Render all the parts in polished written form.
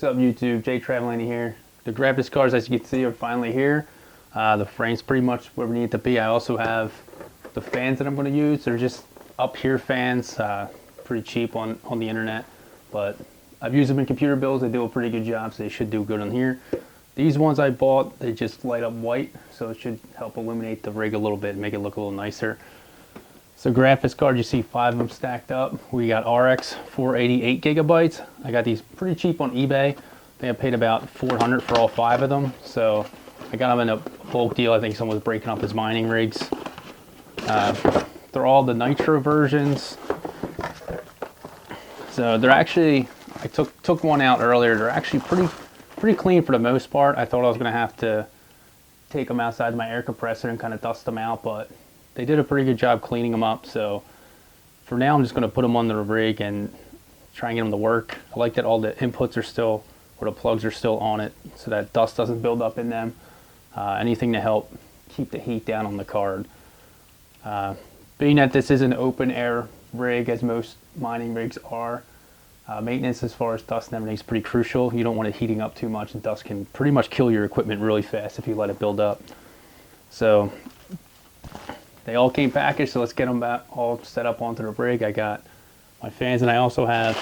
What's up YouTube, Jay Travelani here. The Gravis cars, as you can see, are finally here. The frame's pretty much where we need it to be. I also have the fans that I'm going to use. They're just up here fans, pretty cheap on the internet, but I've used them in computer builds. They do a pretty good job, so they should do good on here. These ones I bought, they just light up white, so it should help illuminate the rig a little bit and make it look a little nicer. So graphics card, you see 5 of them stacked up. We got RX 488 gigabytes. I got these pretty cheap on eBay. I think I paid about $400 for all 5 of them. So I got them in a bulk deal. I think someone was breaking up his mining rigs. They're all the Nitro versions. So they're actually, I took one out earlier. They're actually pretty clean for the most part. I thought I was gonna have to take them outside my air compressor and kind of dust them out, but they did a pretty good job cleaning them up. So for now, I'm just going to put them on the rig and try and get them to work. I like that all the inputs are still, or the plugs are still on it, so that dust doesn't build up in them. Anything to help keep the heat down on the card. Being that this is an open air rig, as most mining rigs are, maintenance as far as dust and everything is pretty crucial. You don't want it heating up too much, and dust can pretty much kill your equipment really fast if you let it build up. So they all came packaged, so let's get them all set up onto the rig. I got my fans, and I also have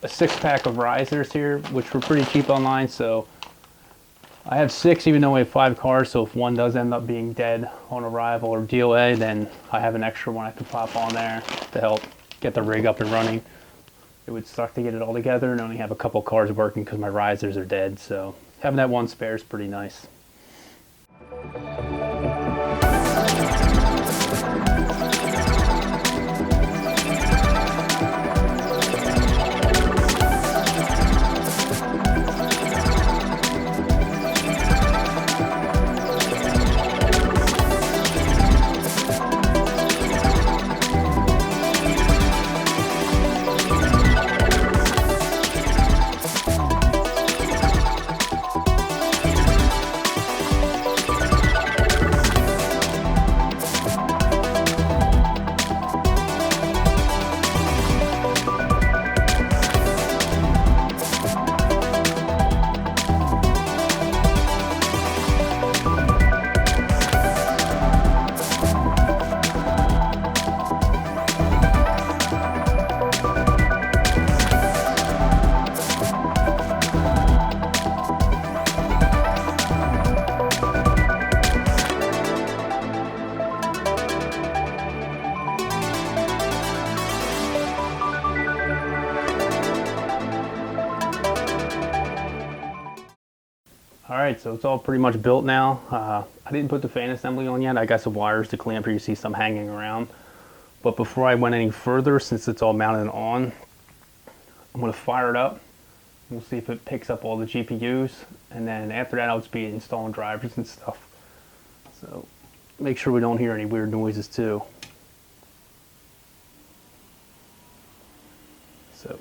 a 6-pack of risers here, which were pretty cheap online. So I have 6, even though I have 5 cars, so if one does end up being dead on arrival or DOA, then I have an extra one I can pop on there to help get the rig up and running. It would suck to get it all together and only have a couple cars working because my risers are dead, so having that one spare is pretty nice. Alright, so it's all pretty much built now. I didn't put the fan assembly on yet. I got some wires to clamp here. You see some hanging around. But before I went any further, since it's all mounted on, I'm going to fire it up. We'll see if it picks up all the GPUs. And then after that, I'll just be installing drivers and stuff. So make sure we don't hear any weird noises too. So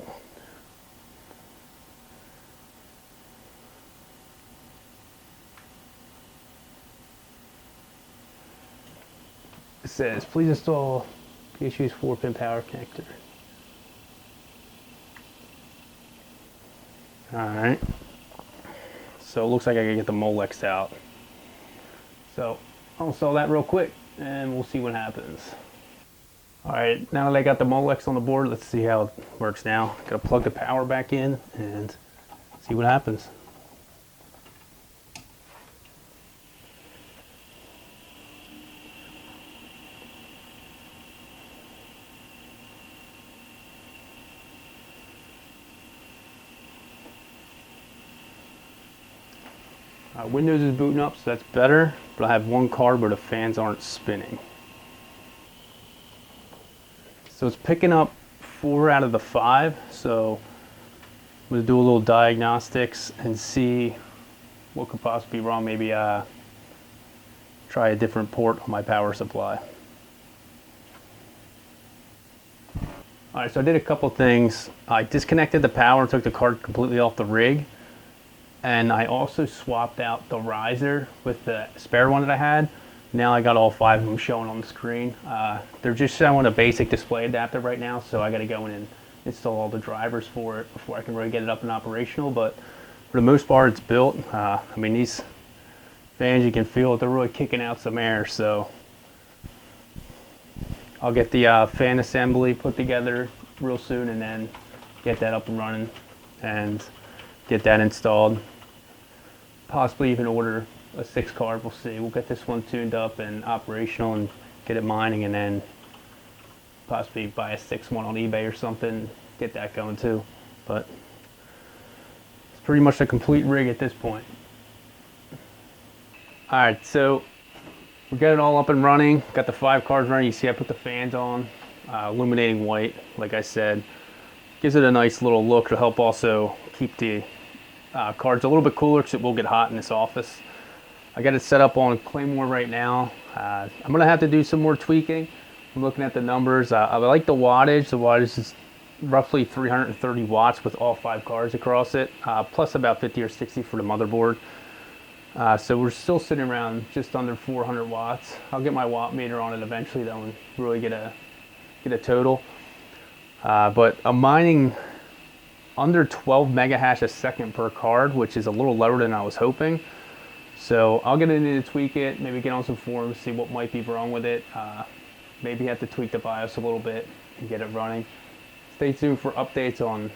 it says, please install PSU's 4-pin power connector. Alright. So it looks like I can get the Molex out. So I'll install that real quick and we'll see what happens. Alright, now that I got the Molex on the board, let's see how it works now. Gotta plug the power back in and see what happens. Windows is booting up, so that's better, but I have one card where the fans aren't spinning. So it's picking up 4 out of the 5, so I'm going to do a little diagnostics and see what could possibly be wrong. Maybe try a different port on my power supply. Alright, so I did a couple things. I disconnected the power and took the card completely off the rig. And I also swapped out the riser with the spare one that I had. Now I got all 5 of them showing on the screen. They're just showing a basic display adapter right now, so I got to go in and install all the drivers for it before I can really get it up and operational. But for the most part, it's built. I mean, these fans, you can feel it, they're really kicking out some air. So I'll get the fan assembly put together real soon, and then get that up and running and get that installed. Possibly even order a 6 card. We'll see. We'll get this one tuned up and operational and get it mining, and then possibly buy a 6 one on eBay or something, get that going too. But it's pretty much a complete rig at this point. All right, so we got it all up and running. Got the 5 cards running. You see I put the fans on, illuminating white, like I said. Gives it a nice little look to help also keep the cards a little bit cooler, because it will get hot in this office. I got it set up on Claymore right now. I'm gonna have to do some more tweaking. I'm looking at the numbers. I like the wattage. The wattage is roughly 330 watts with all 5 cards across it, plus about 50 or 60 for the motherboard. So we're still sitting around just under 400 watts. I'll get my watt meter on it eventually though and really get a total. But I'm mining under 12 mega hash a second per card, which is a little lower than I was hoping. So I'll get in to tweak it, maybe get on some forums, see what might be wrong with it. Maybe have to tweak the BIOS a little bit and get it running. Stay tuned for updates on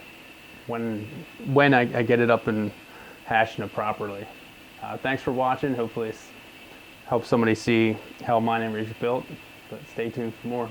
when I get it up and hashing it properly. Thanks for watching. Hopefully this helps somebody see how mining rigs are built, but stay tuned for more.